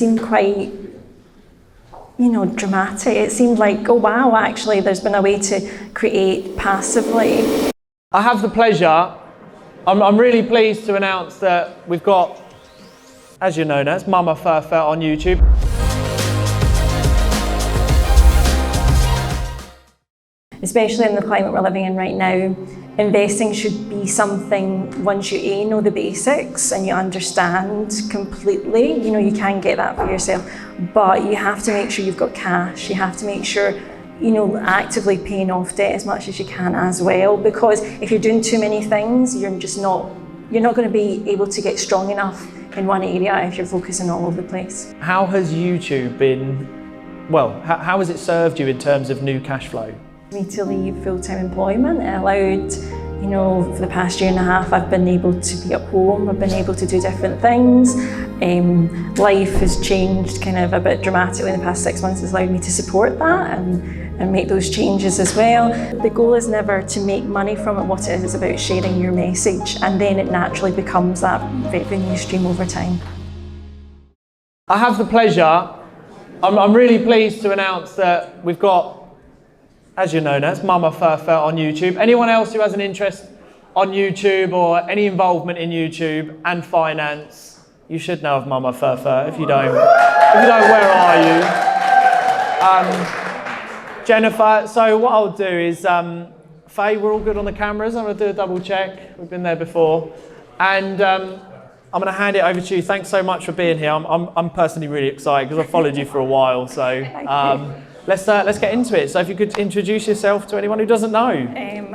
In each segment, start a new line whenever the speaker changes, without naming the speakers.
seemed quite, dramatic. It seemed like, oh wow, actually there's been a way to create passively.
I have the pleasure, I'm really pleased to announce that we've got, as you know now, it's MamaFuFur on YouTube.
Especially in the climate we're living in right now, investing should be something, once you know the basics and you understand completely, you can get that for yourself, but you have to make sure you've got cash. You have to make sure, actively paying off debt as much as you can as well, because if you're doing too many things, you're not going to be able to get strong enough in one area if you're focusing all over the place.
How has YouTube been, how has it served you in terms of new cash flow?
Me to leave full-time employment. It allowed, for the past year and a half, I've been able to be at home. I've been able to do different things. Life has changed kind of a bit dramatically in the past 6 months. It's allowed me to support that and make those changes as well. The goal is never to make money from it. What it is about sharing your message, and then it naturally becomes that revenue stream over time.
I have the pleasure, I'm really pleased to announce that we've got, as you know now, it's MamaFuFur on YouTube. Anyone else who has an interest on YouTube or any involvement in YouTube and finance, you should know of MamaFuFur. If you don't, where are you? Jennifer, so what I'll do is, Faye, we're all good on the cameras. I'm going to do a double check. We've been there before. And I'm going to hand it over to you. Thanks so much for being here. I'm personally really excited because I've followed you for a while. So. Let's get into it. So if you could introduce yourself to anyone who doesn't know.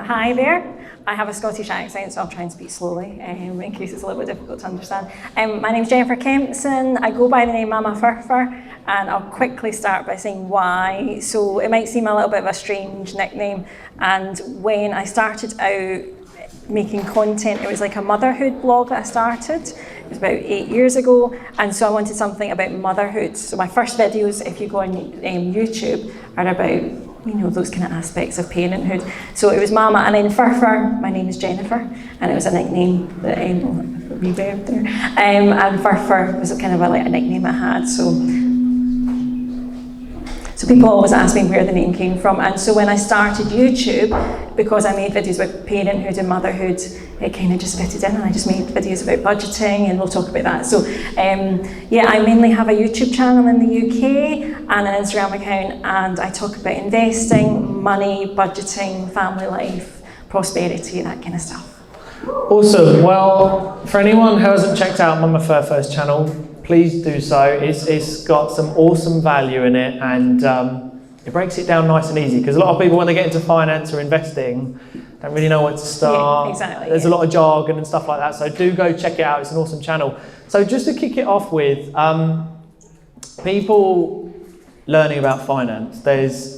Hi there. I have a Scottish accent, so I'll try and speak slowly in case it's a little bit difficult to understand. My name's Jennifer Kempson. I go by the name MamaFuFur, and I'll quickly start by saying why. So it might seem a little bit of a strange nickname, and when I started out making content, it was like a motherhood blog that I started. It was about 8 years ago, and so I wanted something about motherhood. So my first videos, if you go on YouTube, are about those kind of aspects of parenthood. So it was Mama, and then Furfur, my name is Jennifer, and it was a nickname that reverb there. And Furfur was kind of a nickname I had. So people always ask me where the name came from, and so when I started YouTube, because I made videos about parenthood and motherhood, it kind of just fitted in, and I just made videos about budgeting, and we'll talk about that. So I mainly have a YouTube channel in the UK and an Instagram account, and I talk about investing, money, budgeting, family life, prosperity, that kind of stuff.
Awesome. Well, for anyone who hasn't checked out MamaFuFur's channel, please do so. It's got some awesome value in it, and it breaks it down nice and easy, because a lot of people, when they get into finance or investing, don't really know where to start.
Yeah, exactly.
There's a lot of jargon and stuff like that, so do go check it out. It's an awesome channel. So just to kick it off with, people learning about finance,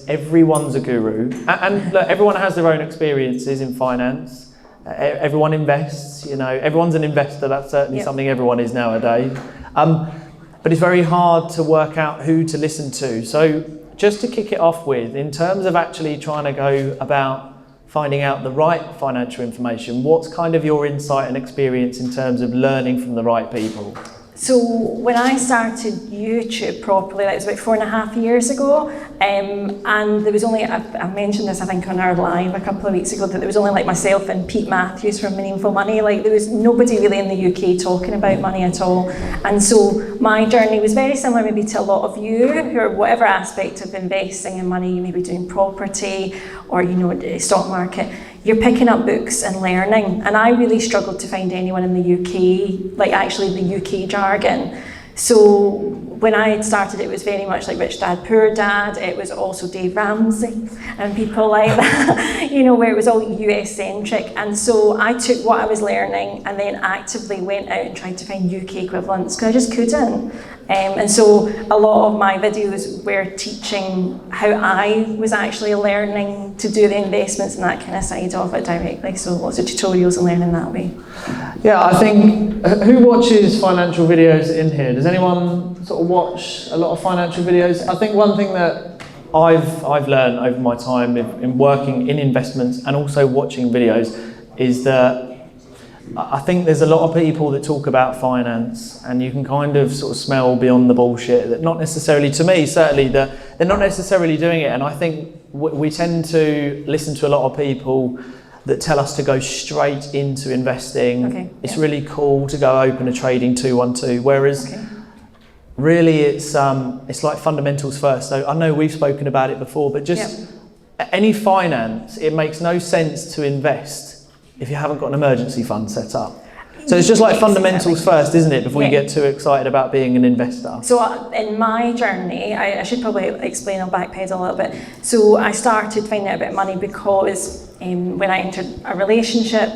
everyone's a guru, and look, everyone has their own experiences in finance. Everyone invests, everyone's an investor. That's certainly something everyone is nowadays. But it's very hard to work out who to listen to. So just to kick it off with, in terms of actually trying to go about finding out the right financial information, what's kind of your insight and experience in terms of learning from the right people?
So when I started YouTube properly, that was about 4.5 years ago, and there was only, I mentioned this I think on our live a couple of weeks ago, that there was only like myself and Pete Matthews from Meaningful Money. Like there was nobody really in the UK talking about money at all. And so my journey was very similar maybe to a lot of you who are whatever aspect of investing in money, you may be doing property or the stock market. You're picking up books and learning, and I really struggled to find anyone in the UK, like actually the UK jargon. So when I had started, it was very much like Rich Dad, Poor Dad. It was also Dave Ramsey and people like that, where it was all US centric. And so I took what I was learning and then actively went out and tried to find UK equivalents, because I just couldn't. And so a lot of my videos were teaching how I was actually learning to do the investments and that kind of side of it directly. So lots of tutorials and learning that way.
Yeah, I think, who watches financial videos in here? Does anyone sort of watch a lot of financial videos? I think one thing that I've learned over my time in working in investments and also watching videos is that I think there's a lot of people that talk about finance, and you can kind of sort of smell beyond the bullshit that not necessarily, to me certainly, that they're not necessarily doing it. And I think we tend to listen to a lot of people that tell us to go straight into investing.
Okay,
it's really cool to go open a trading 212, whereas really it's like fundamentals first. So I know we've spoken about it before, but just any finance, it makes no sense to invest if you haven't got an emergency fund set up. So it's just like fundamentals first, isn't it, before you get too excited about being an investor?
So in my journey, I should probably explain, I'll backpedal a little bit. So I started finding out about money because when I entered a relationship,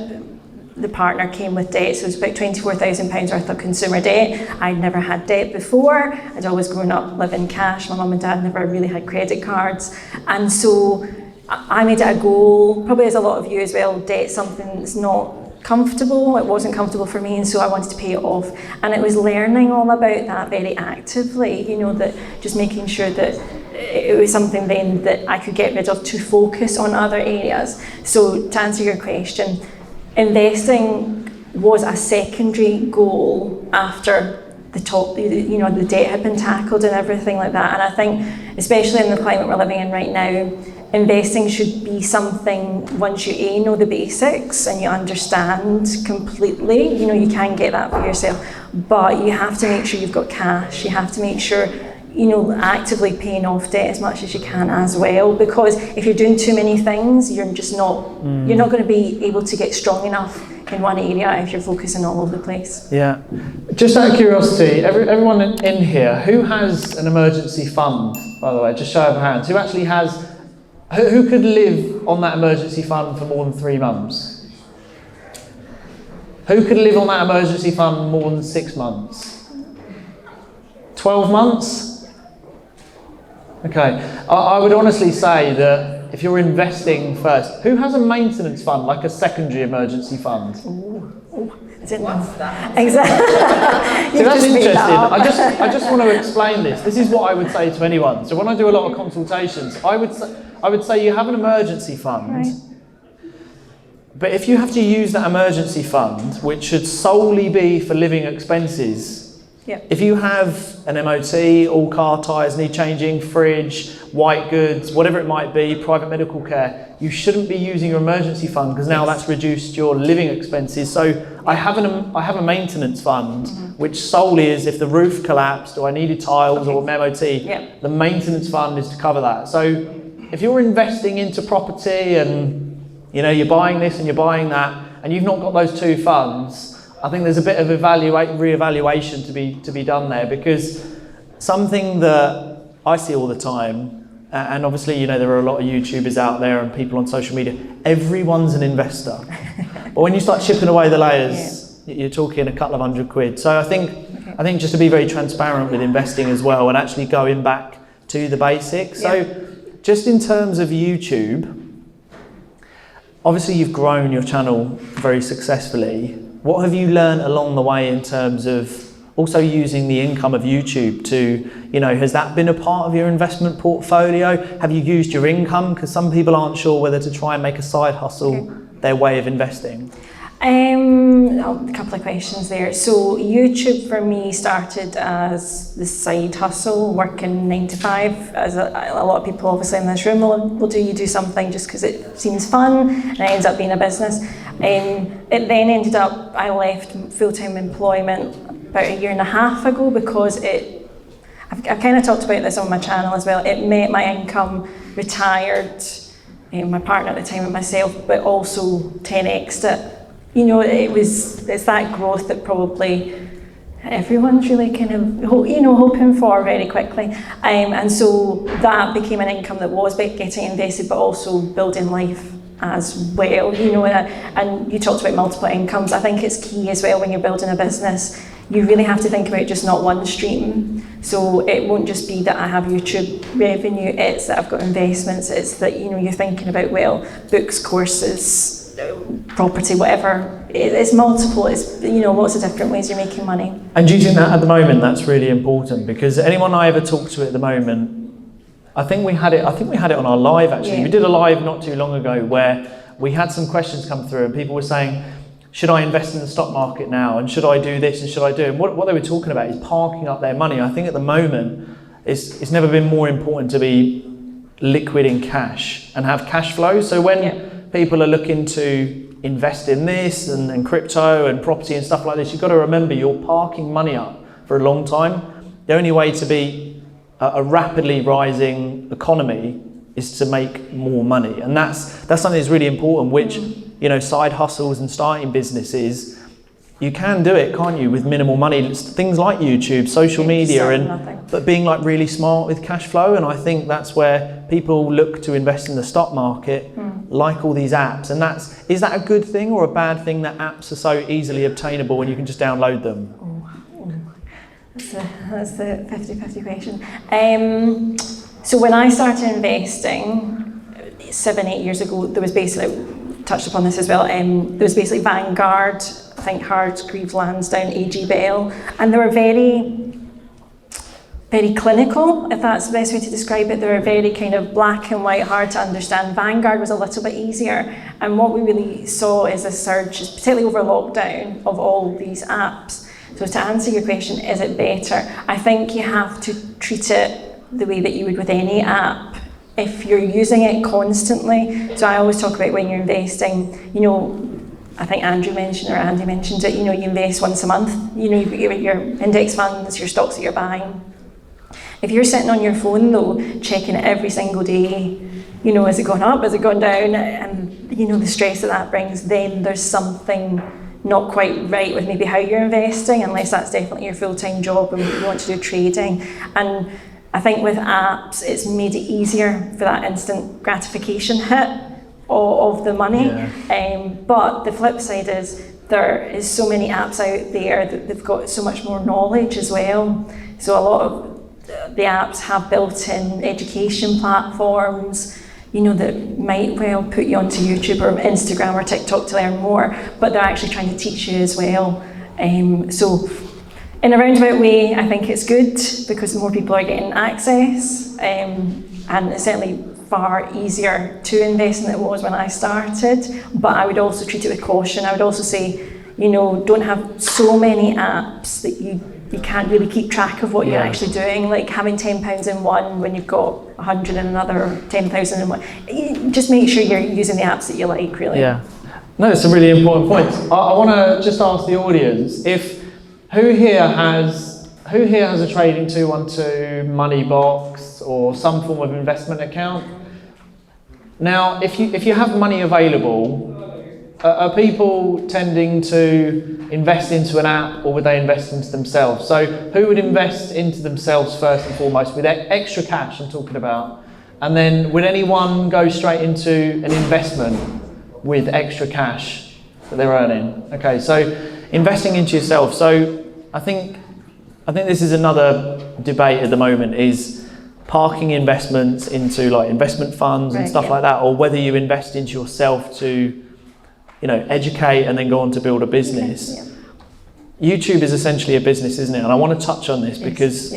the partner came with debt, so it was about £24,000 worth of consumer debt. I'd never had debt before. I'd always grown up living cash. My mum and dad never really had credit cards. And so I made it a goal, probably as a lot of you as well, debt's something that's not comfortable. It wasn't comfortable for me, and so I wanted to pay it off. And it was learning all about that very actively, you know, that just making sure that it was something then that I could get rid of to focus on other areas. So to answer your question, investing was a secondary goal after the debt had been tackled and everything like that. And I think, especially in the climate we're living in right now, investing should be something, once you know the basics and you understand completely, you know, you can get that for yourself, but you have to make sure you've got cash. You have to make sure, you know, actively paying off debt as much as you can as well, because if you're doing too many things, you're just not, you're not going to be able to get strong enough in one area if you're focusing all over the place.
Yeah. Just out of curiosity, everyone in here, who has an emergency fund, by the way? Just show of hands. Who actually has, who could live on that emergency fund for more than 3 months? Who could live on that emergency fund more than 6 months? 12 months? Okay. I would honestly say that if you're investing first, who has a maintenance fund, like a secondary emergency fund?
What's that? Exactly.
So that's interesting. I just want to explain this. This is what I would say to anyone. So when I do a lot of consultations, I would say you have an emergency fund. Right. But if you have to use that emergency fund, which should solely be for living expenses, if you have an MOT, all car tyres need changing, fridge, white goods, whatever it might be, private medical care, you shouldn't be using your emergency fund, because now that's reduced your living expenses. So I have a maintenance fund, which solely is if the roof collapsed or I needed tiles or MOT, the maintenance fund is to cover that. So if you're investing into property and you're buying this and you're buying that, and you've not got those two funds, I think there's a bit of re-evaluation to be done there, because something that I see all the time, and obviously there are a lot of YouTubers out there and people on social media, everyone's an investor. But when you start chipping away the layers, you're talking a couple of £100. So I think just to be very transparent with investing as well, and actually going back to the basics. So just in terms of YouTube, obviously you've grown your channel very successfully. What have you learned along the way in terms of also using the income of YouTube to, has that been a part of your investment portfolio? Have you used your income? Because some people aren't sure whether to try and make a side hustle their way of investing.
A couple of questions there. So YouTube for me started as the side hustle, working 9 to 5, as a lot of people obviously in this room will do. You do something just because it seems fun, and it ends up being a business. It then ended up, I left full-time employment about 1.5 years ago, because I've kind of talked about this on my channel as well. It met my income, retired, my partner at the time and myself, but also 10x'd it. It's that growth that probably everyone's really kind of hoping for very quickly, and so that became an income that was getting invested, but also building life as well. And you talked about multiple incomes. I think it's key as well when you're building a business. You really have to think about just not one stream. So it won't just be that I have YouTube revenue, it's that I've got investments, it's that you're thinking about books, courses, property, whatever. It's multiple, it's lots of different ways you're making money.
And do you think that at the moment that's really important? Because anyone I ever talk to at the moment, I think we had it on our live actually. We did a live not too long ago where we had some questions come through and people were saying, should I invest in the stock market now, and should I do this, and should I do? And what they were talking about is parking up their money. I think at the moment it's never been more important to be liquid in cash and have cash flow. So when people are looking to invest in this and crypto and property and stuff like this, you've got to remember you're parking money up for a long time. The only way to be a rapidly rising economy is to make more money, and that's something that's really important, which side hustles and starting businesses, you can do it, can't you, with minimal money. Things like YouTube, social media, but being like really smart with cash flow. And I think that's where people look to invest in the stock market, like all these apps. And is that a good thing or a bad thing that apps are so easily obtainable and you can just download them?
That's the 50-50 question. So when I started investing 7-8 years ago, there was basically, touched upon this as well, there was basically Vanguard, I think Hargreaves Lansdown, AG Bell, and they were very, very clinical, if that's the best way to describe it. They were very kind of black and white, hard to understand. Vanguard was a little bit easier, and what we really saw is a surge, particularly over lockdown, of all these apps. So to answer your question, is it better? I think you have to treat it the way that you would with any app. If you're using it constantly, so I always talk about when you're investing, I think Andy mentioned it, you invest once a month, you've got your index funds, your stocks that you're buying. If you're sitting on your phone though, checking it every single day, has it gone up, has it gone down, and the stress that brings, then there's something not quite right with maybe how you're investing, unless that's definitely your full-time job and you want to do trading. And I think with apps, it's made it easier for that instant gratification hit of the money. But the flip side is there is so many apps out there that they've got so much more knowledge as well. So a lot of the apps have built-in education platforms, that might well put you onto YouTube or Instagram or TikTok to learn more, but they're actually trying to teach you as well. So in a roundabout way, I think it's good because more people are getting access, and it's certainly far easier to invest than it was when I started. But I would also treat it with caution. I would also say, don't have so many apps that you can't really keep track of what you're actually doing. Like having £10 in one when you've got 100 in another, or 10,000 in one. Just make sure you're using the apps that you like, really. Yeah.
No, it's some really important points. I want to just ask the audience who here has a Trading 212 money box or some form of investment account? Now, if you have money available, are people tending to invest into an app, or would they invest into themselves? So who would invest into themselves first and foremost with extra cash I'm talking about? And then would anyone go straight into an investment with extra cash that they're earning? Okay, so investing into yourself. So I think this is another debate at the moment, is parking investments into like investment funds and stuff like that, or whether you invest into yourself to educate and then go on to build a business. YouTube is essentially a business, isn't it? And I want to touch on this because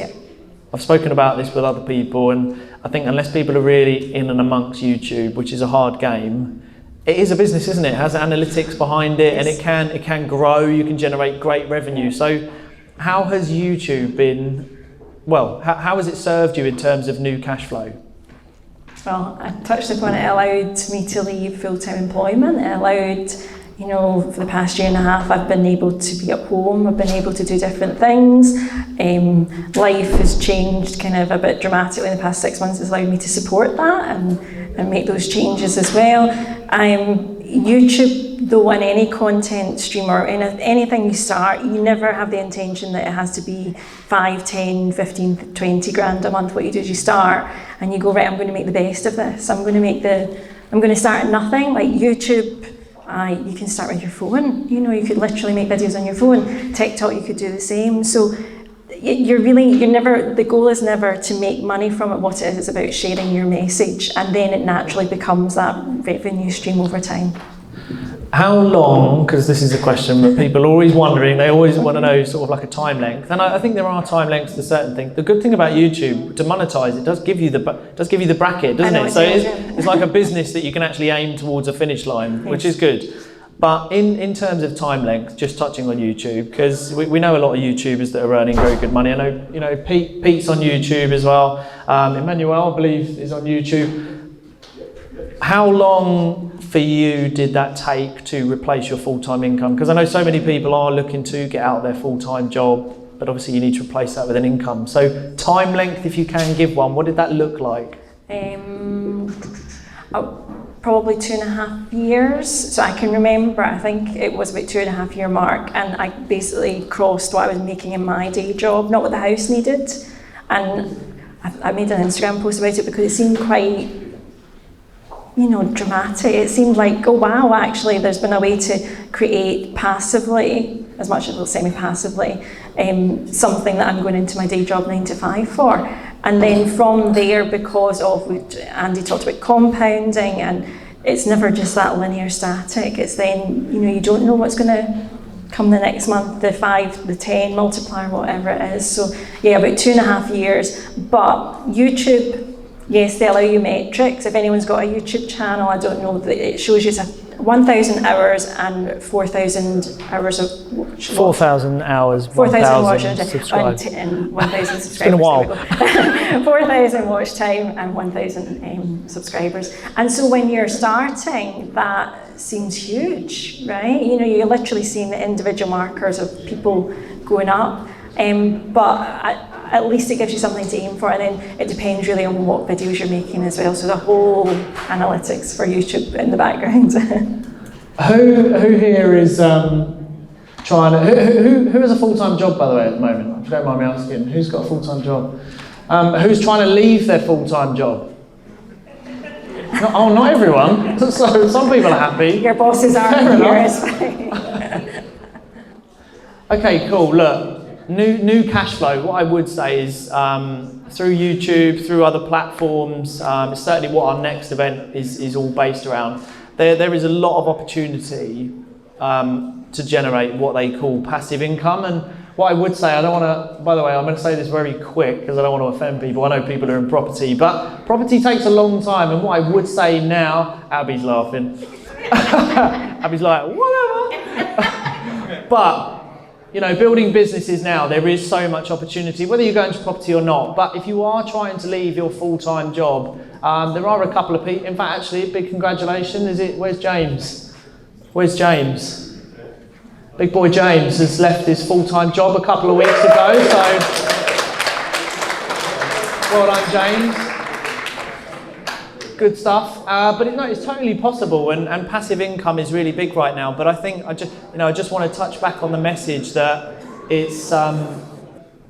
I've spoken about this with other people, and I think unless people are really in and amongst YouTube, which is a hard game, it is a business, isn't it? It has analytics behind it, and it can grow. You can generate great revenue. So how has YouTube been, how has it served you in terms of new cash flow?
Well, I touched upon it. Allowed me to leave full-time employment. It allowed, for the past year and a half, I've been able to be at home. I've been able to do different things. Life has changed kind of a bit dramatically in the past 6 months. It's allowed me to support that and make those changes as well. YouTube, though, in any content stream or in anything you start, you never have the intention that it has to be 5, 10, 15, 20 grand a month. What you do is you start and you go, right, I'm going to make the best of this. I'm going to start at nothing. Like YouTube, you can start with your phone. You could literally make videos on your phone. TikTok, you could do the same. So the goal is never to make money from it. What it is about sharing your message, and then it naturally becomes that revenue stream over time.
How long, because this is a question that people are always wondering, they always want to know sort of like a time length, and I think there are time lengths to certain things. The good thing about YouTube, to monetize, it does give you the bracket, doesn't it? So it's like a business that you can actually aim towards a finish line, which is good. But in terms of time length, just touching on YouTube, because we know a lot of YouTubers that are earning very good money. I know, you know, Pete's on YouTube as well. Emmanuel, I believe, is on YouTube. How long for you did that take to replace your full-time income? Because I know so many people are looking to get out of their full-time job, but obviously you need to replace that with an income. So time length, if you can give one, what did that look like?
Probably 2.5 years. So I can remember, I think it was about 2.5 year mark, and I basically crossed what I was making in my day job, not what the house needed. And I made an Instagram post about it because it seemed quite, you know, dramatic. It seemed like, oh wow, actually there's been a way to create passively, as much as semi-passively, something that I'm going into my day job 9 to 5 for. And then from there, because of, Andy talked about compounding, and it's never just that linear static. It's then, you know, you don't know what's going to come the next month, the 5, the 10, multiplier, whatever it is. So yeah, about 2.5 years. But YouTube, yes, they allow you metrics. If anyone's got a YouTube channel, I don't know, it shows you 1,000 hours and 4,000 hours of watch.
4,000 hours,
4,000 watch
subscribers.
And 1,000 subscribers.
It's been a while.
4,000 watch time and 1,000 subscribers. And so when you're starting, that seems huge, right? You know, you're literally seeing the individual markers of people going up. But at least it gives you something to aim for, and then it depends really on what videos you're making as well. So the whole analytics for YouTube in the background.
Who here is trying to, who has a full-time job, by the way, at the moment? If you don't mind me asking, who's got a full-time job? Who's trying to leave their full-time job? Not everyone. So some people are happy.
Your bosses are here, it's fine.
Okay, cool. Look. New cash flow, what I would say is through YouTube, through other platforms, it's certainly what our next event is all based around. There is a lot of opportunity to generate what they call passive income. And what I would say, I don't want to, by the way, I'm going to say this very quick because I don't want to offend people. I know people are in property, but property takes a long time. And what I would say now, Abby's laughing. Abby's like, whatever. But you know, building businesses now, there is so much opportunity, whether you go into property or not. But if you are trying to leave your full-time job, there are a couple of people. In fact, actually, big congratulations. Where's James? Where's James? Big boy James has left his full-time job a couple of weeks ago. So, well done, James. Good stuff. But it's totally possible, and passive income is really big right now. But I think I just want to touch back on the message that it's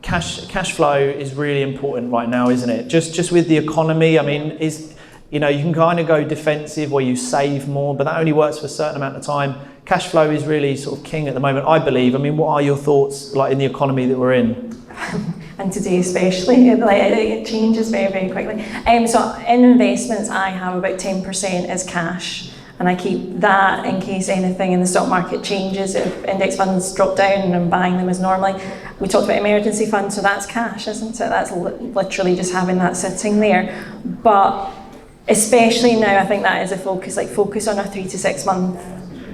cash flow is really important right now, isn't it? Just with the economy, I mean, you can kind of go defensive where you save more, but that only works for a certain amount of time. Cash flow is really sort of king at the moment, I believe. I mean, what are your thoughts like in the economy that we're in?
And today especially, it changes very, very quickly. So in investments, I have about 10% as cash, and I keep that in case anything in the stock market changes. If index funds drop down and I'm buying them as normally. We talked about emergency funds, so that's cash, isn't it? That's literally just having that sitting there. But especially now, I think that is a focus, like focus on a 3 to 6 month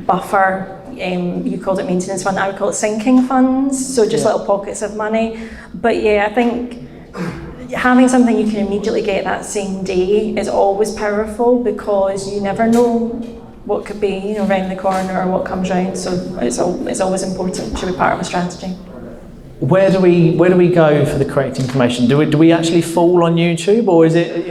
buffer. You called it maintenance fund, I would call it sinking funds, so just little pockets of money. But yeah, I think having something you can immediately get that same day is always powerful, because you never know what could be, around the corner or what comes round. So it's always important to be part of a strategy.
Where do we go for the correct information? Do we actually fall on YouTube, or is it,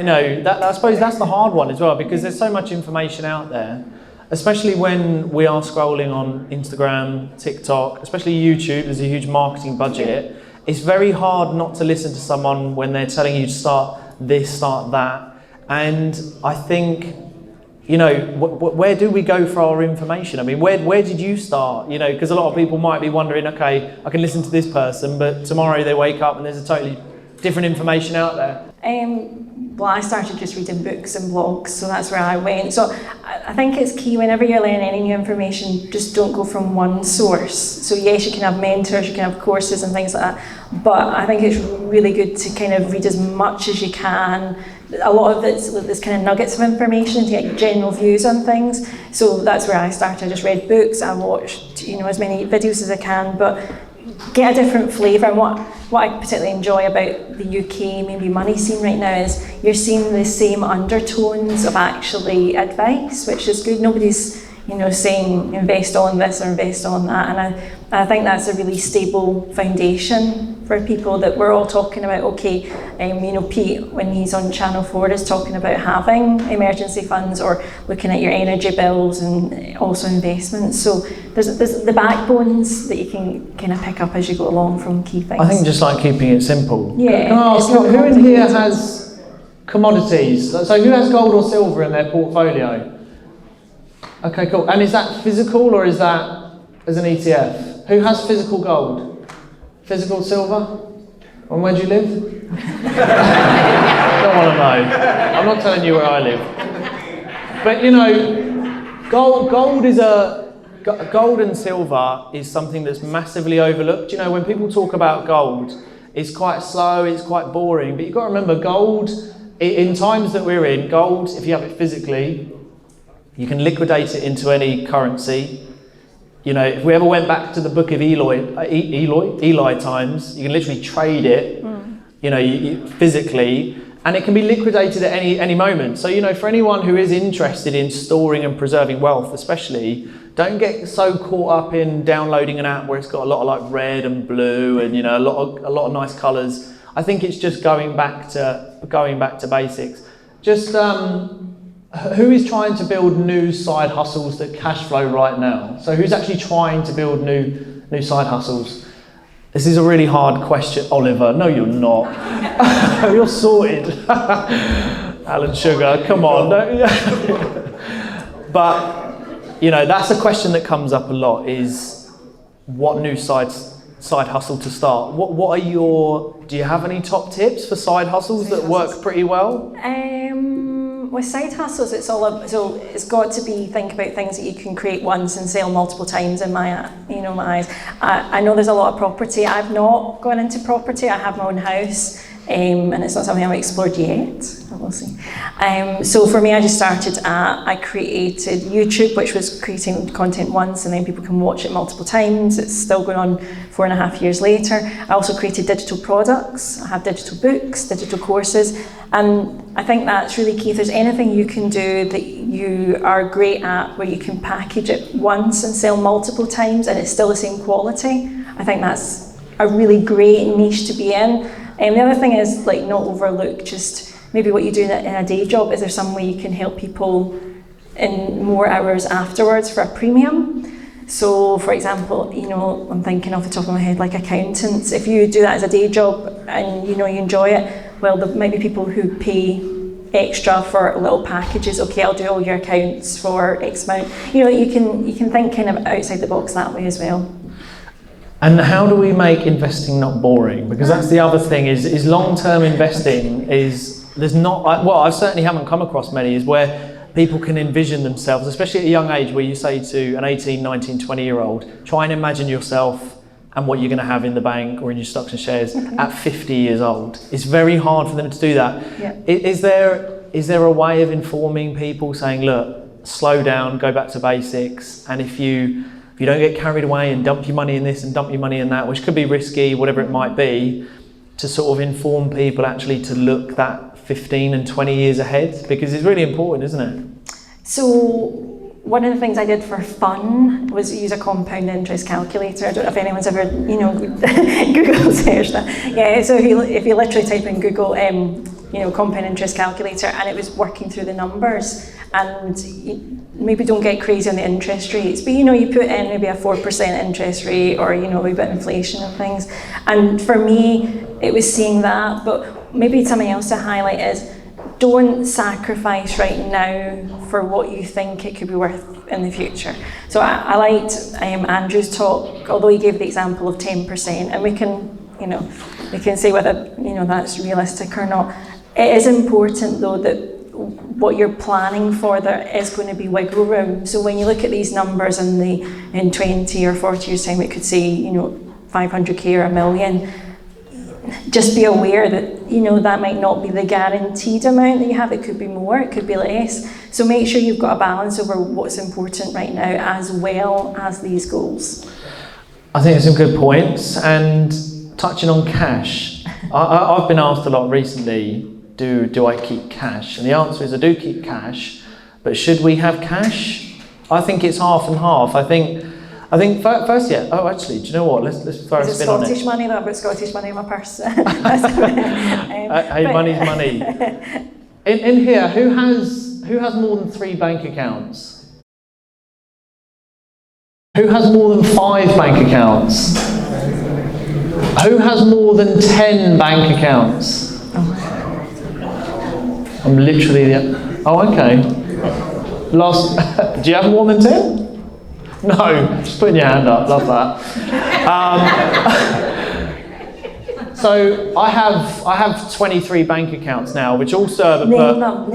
that I suppose that's the hard one as well, because there's so much information out there. Especially when we are scrolling on Instagram, TikTok, especially YouTube, there's a huge marketing budget. It's very hard not to listen to someone when they're telling you to start this, start that. And I think, where do we go for our information? I mean, where did you start? Because a lot of people might be wondering, okay, I can listen to this person, but tomorrow they wake up and there's a totally different information out there.
well, I started just reading books and blogs, so that's where I went. So I think it's key whenever you're learning any new information, just don't go from one source. So yes, you can have mentors, you can have courses and things like that, but I think it's really good to kind of read as much as you can. A lot of it's kind of nuggets of information to get general views on things. So that's where I started. I just read books, I watched, as many videos as I can, but get a different flavour. And what I particularly enjoy about the UK maybe money scene right now is you're seeing the same undertones of actually advice, which is good. Nobody's saying invest on this or invest on that, and I think that's a really stable foundation for people, that we're all talking about. Okay, Pete, when he's on Channel 4, is talking about having emergency funds or looking at your energy bills and also investments. So there's the backbones that you can kind of pick up as you go along from key things.
I think just like keeping it simple.
Yeah.
Can I ask, who in here has commodities? So who has gold or silver in their portfolio? Okay, cool. And is that physical or is that as an ETF? Who has physical gold? Physical silver? And where do you live? Don't want to know. I'm not telling you where I live. But gold and silver is something that's massively overlooked. When people talk about gold, it's quite slow, it's quite boring. But you've got to remember, gold, in times that we're in, gold, if you have it physically, you can liquidate it into any currency. If we ever went back to the book of Eli times, you can literally trade it, physically, and it can be liquidated at any moment. So, for anyone who is interested in storing and preserving wealth, especially, don't get so caught up in downloading an app where it's got a lot of like red and blue and a lot of nice colours. I think it's just going back to basics. Just who is trying to build new side hustles that cash flow right now? So who's actually trying to build new side hustles? This is a really hard question, Oliver. No, you're not. You're sorted. Alan Sugar, come on. But, that's a question that comes up a lot, is what new side hustle to start? Do you have any top tips for side hustles that work pretty well?
With side hustles, it's got to be, think about things that you can create once and sell multiple times in my eyes. I know there's a lot of property. I've not gone into property. I have my own house, and it's not something I've explored yet. We'll see. So for me, I created YouTube, which was creating content once and then people can watch it multiple times. It's still going on 4.5 years later. I also created digital products. I have digital books, digital courses, and I think that's really key. If there's anything you can do that you are great at, where you can package it once and sell multiple times and it's still the same quality, I think that's a really great niche to be in. And the other thing is, not overlook just maybe what you do in a day job. Is there some way you can help people in more hours afterwards for a premium? So, for example, I'm thinking off the top of my head, like accountants. If you do that as a day job and you enjoy it, well, there might be people who pay extra for little packages. Okay, I'll do all your accounts for X amount. You can think kind of outside the box that way as well.
And how do we make investing not boring? Because that's the other thing, is long-term investing I certainly haven't come across many, is where people can envision themselves, especially at a young age, where you say to an 18, 19, 20-year-old, try and imagine yourself and what you're going to have in the bank or in your stocks and shares at 50 years old. It's very hard for them to do that. Yeah. Is there a way of informing people, saying, look, slow down, go back to basics, and if you don't get carried away and dump your money in this and dump your money in that, which could be risky, whatever it might be, to sort of inform people actually to look that 15 and 20 years ahead? Because it's really important, isn't it?
So one of the things I did for fun was use a compound interest calculator. I don't know if anyone's ever, Google searched that. Yeah, so if you literally type in Google, compound interest calculator, and it was working through the numbers. And maybe don't get crazy on the interest rates, but you put in maybe a 4% interest rate, or a wee bit of inflation and things. And for me, it was seeing that. But maybe something else to highlight is, don't sacrifice right now for what you think it could be worth in the future. So I liked Andrew's talk, although he gave the example of 10%, and we can say whether that's realistic or not. It is important though that what you're planning for, there is going to be wiggle room. So when you look at these numbers in 20 or 40 years time, it could say, 500k or $1 million. Just be aware that, that might not be the guaranteed amount that you have. It could be more, it could be less. So make sure you've got a balance over what's important right now as well as these goals.
I think it's some good points. And touching on cash, I've been asked a lot recently, do I keep cash? And the answer is I do keep cash, but should we have cash? I think it's half and half. I think first, yeah. Oh, actually, do you know what? Let's throw a spin on it.
Scottish money? I've got Scottish money in my purse.
Hey, money's money. In here, who has more than 3 bank accounts? Who has more than 5 bank accounts? Who has more than 10 bank accounts? I'm literally the... Oh, okay. Do you have more than 10? No, just putting your hand up, love that. So I have 23 bank accounts now, which all serve a
Name
them.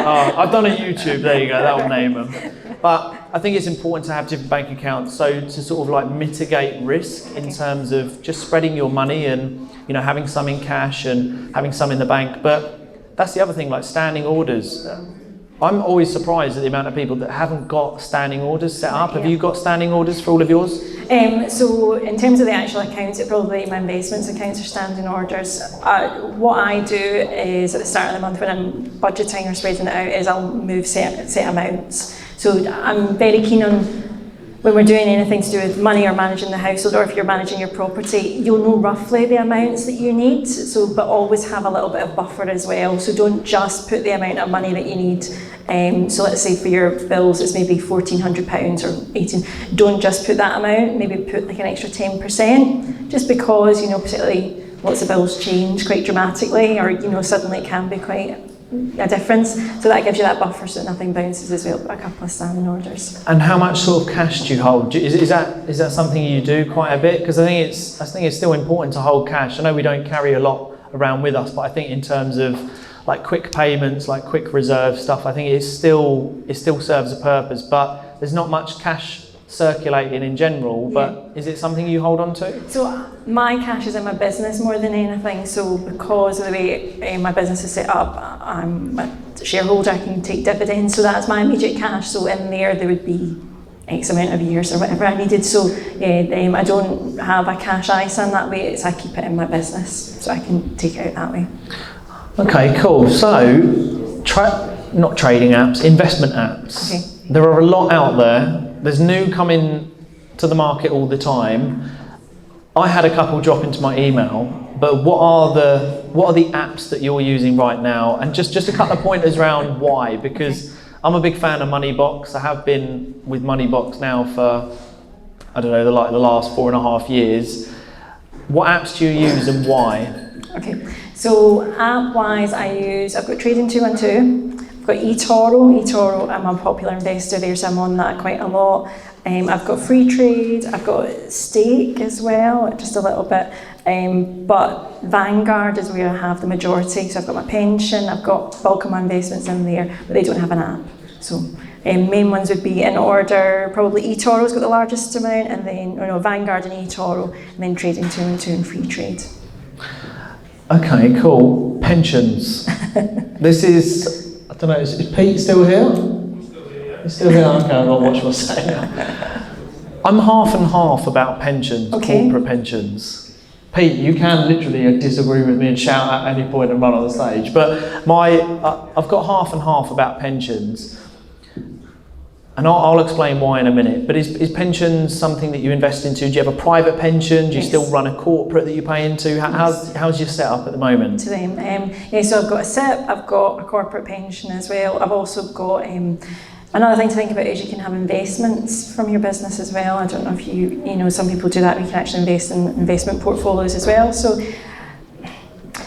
I've done a YouTube, there you go, that will name them. But I think it's important to have different bank accounts, so to sort of like mitigate risk in terms of just spreading your money and having some in cash and having some in the bank. But that's the other thing, like standing orders. I'm always surprised at the amount of people that haven't got standing orders set up. Have you got standing orders for all of yours?
So in terms of the actual accounts, it probably my investments accounts are standing orders. What I do is at the start of the month when I'm budgeting or spreading it out is I'll move set amounts. So I'm very keen on when we're doing anything to do with money or managing the household, or if you're managing your property, you'll know roughly the amounts that you need, but always have a little bit of buffer as well. So don't just put the amount of money that you need. So let's say for your bills it's maybe £1,400 or 18. Don't just put that amount, maybe put like an extra 10%, just because, particularly lots of bills change quite dramatically, or, suddenly it can be quite a difference. So that gives you that buffer so that nothing bounces as well, but a couple of standing orders.
And how much sort of cash do you hold? Is that something you do quite a bit? Because I think it's still important to hold cash. I know we don't carry a lot around with us, but I think in terms of like quick payments, like quick reserve stuff, I think it still serves a purpose. But there's not much cash circulating in general, but is it something you hold on to?
So my cash is in my business more than anything. So because of the way my business is set up, I'm a shareholder, I can take dividends. So that's my immediate cash. So in there would be X amount of years or whatever I needed. So I don't have a cash ISA in that way. I keep it in my business, so I can take it out that way.
Okay, cool. So, not trading apps, investment apps. Okay. There are a lot out there. There's new coming to the market all the time. I had a couple drop into my email, but what are the apps that you're using right now? And just a couple of pointers around why, because I'm a big fan of Moneybox. I have been with Moneybox now for, I don't know, the last 4.5 years. What apps do you use and why? Okay,
so app-wise, I've got Trading 212. I've got eToro. I'm a popular investor there, so I'm on that quite a lot. I've got Free Trade. I've got Stake as well, just a little bit. But Vanguard is where I have the majority. So I've got my pension. I've got bulk of my investments in there, but they don't have an app. So main ones would be in order. Probably eToro's got the largest amount, and then Vanguard and eToro, and then Trading 212 and Free Trade.
Okay, cool. Pensions. This is, I don't know, is Pete still here? Still here. He's still here, okay, I'll watch what's saying. I'm half and half about pensions, corporate pensions. Pete, you can literally disagree with me and shout at any point and run on the stage, but I've got half and half about pensions. And I'll explain why in a minute, but is pensions something that you invest into? Do you have a private pension? Do you still run a corporate that you pay into? How's your setup at the moment?
To them, so I've got a SIP, I've got a corporate pension as well. I've also got, another thing to think about is you can have investments from your business as well. I don't know if some people do that, we can actually invest in investment portfolios as well. So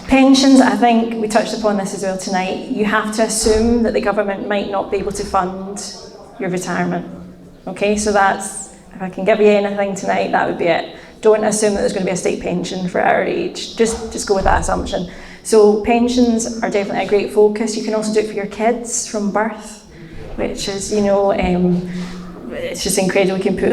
pensions, I think we touched upon this as well tonight, you have to assume that the government might not be able to fund your retirement. Okay, so that's, if I can give you anything tonight, that would be it. Don't assume that there's going to be a state pension for our age. Just go with that assumption. So pensions are definitely a great focus. You can also do it for your kids from birth, which is, it's just incredible. We can put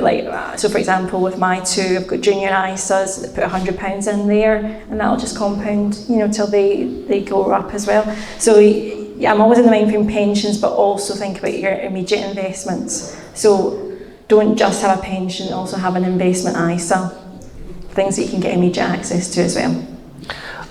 so for example, with my two, I've got junior ISAs that put £100 in there, and that'll just compound, till they grow up as well. So yeah, I'm always in the mind for pensions, but also think about your immediate investments. So don't just have a pension, also have an investment ISA, things that you can get immediate access to as well.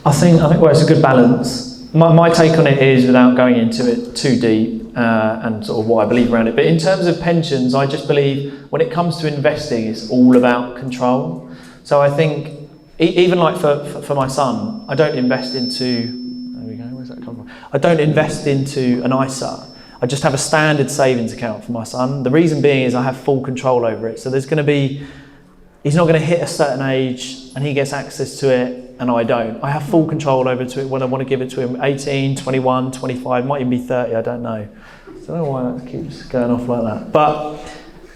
I think it's a good balance. My take on it is, without going into it too deep, and sort of what I believe around it. But in terms of pensions, I just believe when it comes to investing, it's all about control. So I think even like for my son, I don't invest into, there we go, where's that come from? I don't invest into an ISA. I just have a standard savings account for my son. The reason being is I have full control over it. So he's not going to hit a certain age and he gets access to it and I don't. I have full control over to it when I want to give it to him. 18, 21, 25, might even be 30, I don't know. So I don't know why that keeps going off like that. But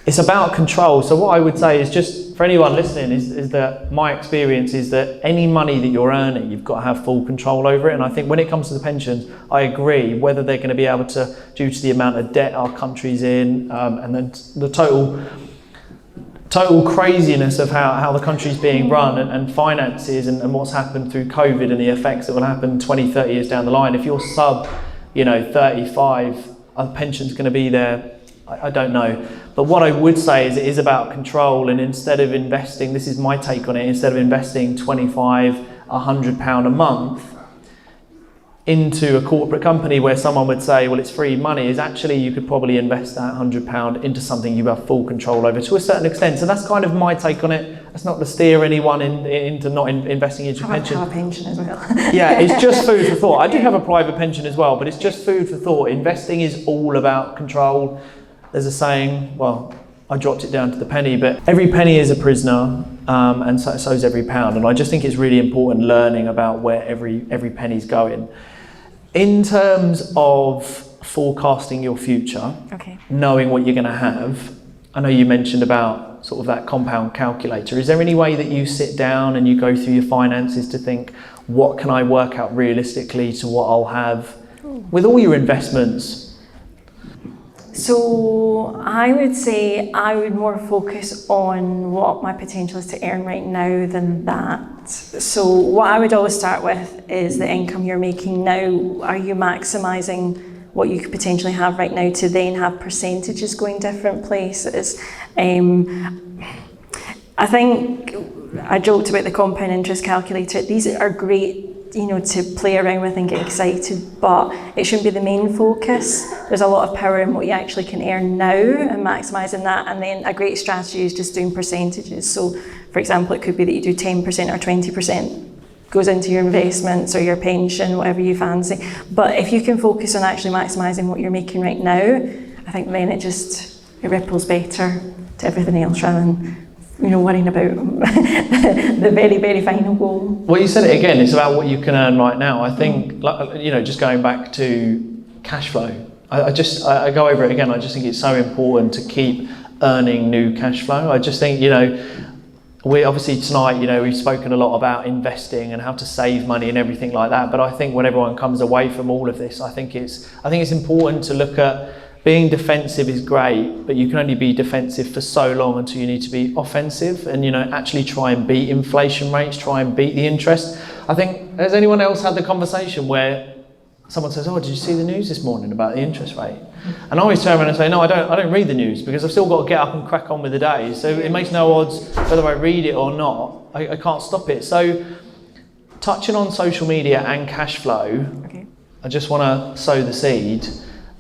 it's about control. So what I would say is, just for anyone listening, is that my experience is that any money that you're earning, you've got to have full control over it. And I think when it comes to the pensions, I agree, whether they're going to be able to, due to the amount of debt our country's in, and then the total craziness of how the country's being run and finances and what's happened through COVID and the effects that will happen 20, 30 years down the line. If you're sub, 35, are pensions going to be there? I don't know. But what I would say is it is about control, and instead of investing, this is my take on it, instead of investing £25, £100 a month into a corporate company where someone would say, well, it's free money, is actually you could probably invest that £100 into something you have full control over to a certain extent. So that's kind of my take on it. That's not to steer anyone into not investing into pension.
I have a pension as well.
Yeah, it's just food for thought. I do have a private pension as well, but it's just food for thought. Investing is all about control. There's a saying, well, I dropped it down to the penny, but every penny is a prisoner, and so is every pound. And I just think it's really important learning about where every penny's going. In terms of forecasting your future,
okay,
knowing what you're going to have, I know you mentioned about sort of that compound calculator. Is there any way that you sit down and you go through your finances to think, what can I work out realistically to what I'll have with all your investments?
So I would say I would more focus on what my potential is to earn right now than that. So what I would always start with is the income you're making now. Are you maximising what you could potentially have right now to then have percentages going different places? I think I joked about the compound interest calculator. These are great, to play around with and get excited, but it shouldn't be the main focus. There's a lot of power in what you actually can earn now and maximising that, and then a great strategy is just doing percentages. So for example, it could be that you do 10% or 20% goes into your investments or your pension, whatever you fancy. But if you can focus on actually maximising what you're making right now, I think then it ripples better to everything else rather than worrying about the very, very final goal.
Well, you said it again, it's about what you can earn right now. I think, just going back to cash flow, I go over it again, I just think it's so important to keep earning new cash flow. I just think, we obviously tonight, we've spoken a lot about investing and how to save money and everything like that, but I think when everyone comes away from all of this, I think it's important to look at being defensive is great, but you can only be defensive for so long until you need to be offensive and, actually try and beat inflation rates, try and beat the interest. I think, has anyone else had the conversation where someone says, oh, did you see the news this morning about the interest rate? And I always turn around and say, no, I don't read the news because I've still got to get up and crack on with the day. So it makes no odds whether I read it or not. I can't stop it. So touching on social media and cash flow, okay, I just want to sow the seed.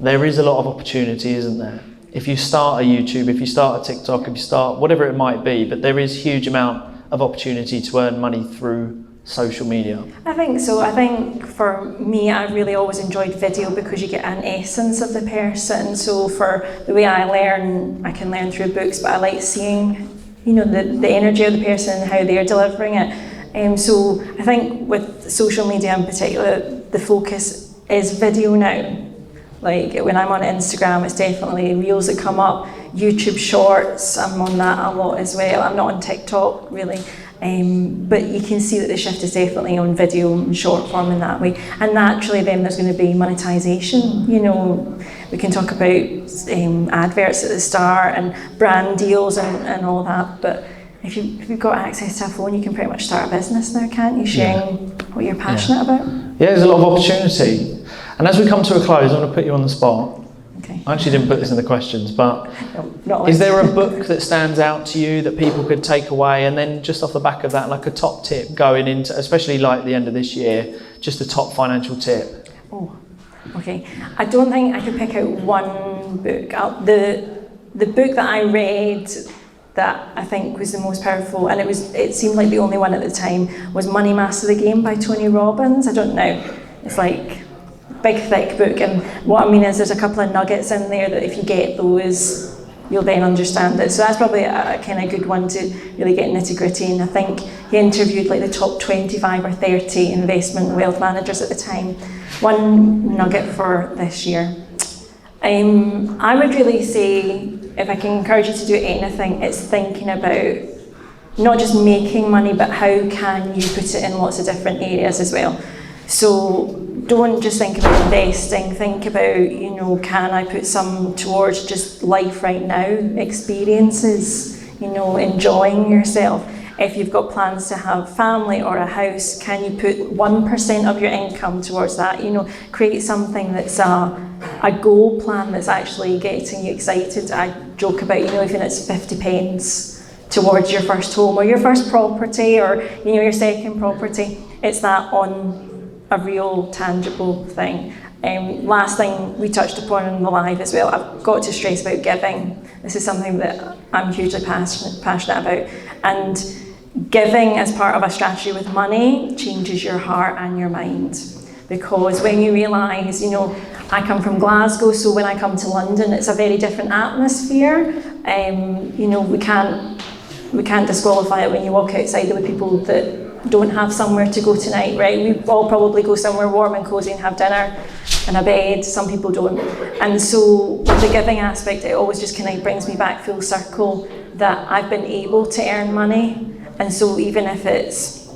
There is a lot of opportunity, isn't there? If you start a YouTube, if you start a TikTok, if you start whatever it might be, but there is a huge amount of opportunity to earn money through social media.
I think so. I think for me, I really always enjoyed video because you get an essence of the person. So for the way I learn, I can learn through books, but I like seeing, the energy of the person and how they're delivering it. So I think with social media in particular, the focus is video now. Like when I'm on Instagram, it's definitely reels that come up, YouTube Shorts, I'm on that a lot as well. I'm not on TikTok really. But you can see that the shift is definitely on video and short form in that way. And naturally then there's going to be monetization. You know, we can talk about adverts at the start and brand deals and all that, but if you've got access to a phone, you can pretty much start a business now, can't you? Sharing what you're passionate about.
Yeah, there's a lot of opportunity. And as we come to a close, I want to put you on the spot.
Okay.
I actually didn't put this in the questions, but
No,
is there a book that stands out to you that people could take away? And then just off the back of that, like a top tip going into, especially like the end of this year, just a top financial tip.
Oh, okay. I don't think I could pick out one book. The book that I read that I think was the most powerful, and it seemed like the only one at the time, was Money Master the Game by Tony Robbins. I don't know. It's like big thick book, and what I mean is there's a couple of nuggets in there that if you get those, you'll then understand it. So that's probably a kind of good one to really get nitty gritty. And I think he interviewed like the top 25 or 30 investment wealth managers at the time. One nugget for this year. I would really say, if I can encourage you to do anything, it's thinking about not just making money, but how can you put it in lots of different areas as well. So don't just think about investing, think about, you know, can I put some towards just life right now, experiences, you know, enjoying yourself. If you've got plans to have family or a house, can you put 1% of your income towards that? You know, create something that's a goal plan that's actually getting you excited. I joke about, you know, even it's 50 pence towards your first home or your first property or, you know, your second property. It's that on a real tangible thing. Last thing we touched upon in the live as well, I've got to stress about giving. This is something that I'm hugely passionate about. And giving as part of a strategy with money changes your heart and your mind. Because when you realise, you know, I come from Glasgow, so when I come to London, it's a very different atmosphere. You know, we can't disqualify it when you walk outside with people that don't have somewhere to go tonight, right? We all probably go somewhere warm and cosy and have dinner and a bed. Some people don't. And so with the giving aspect, it always just kind of brings me back full circle that I've been able to earn money. And so even if it's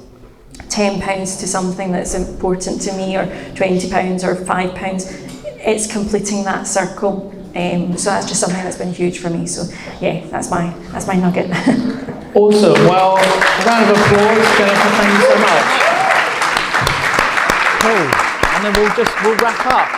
£10 to something that's important to me, or £20 or £5, it's completing that circle. So that's just something that's been huge for me. So yeah, that's my nugget.
Awesome. Well, round of applause, Jennifer. Thank you so much. Cool. And then we'll wrap up.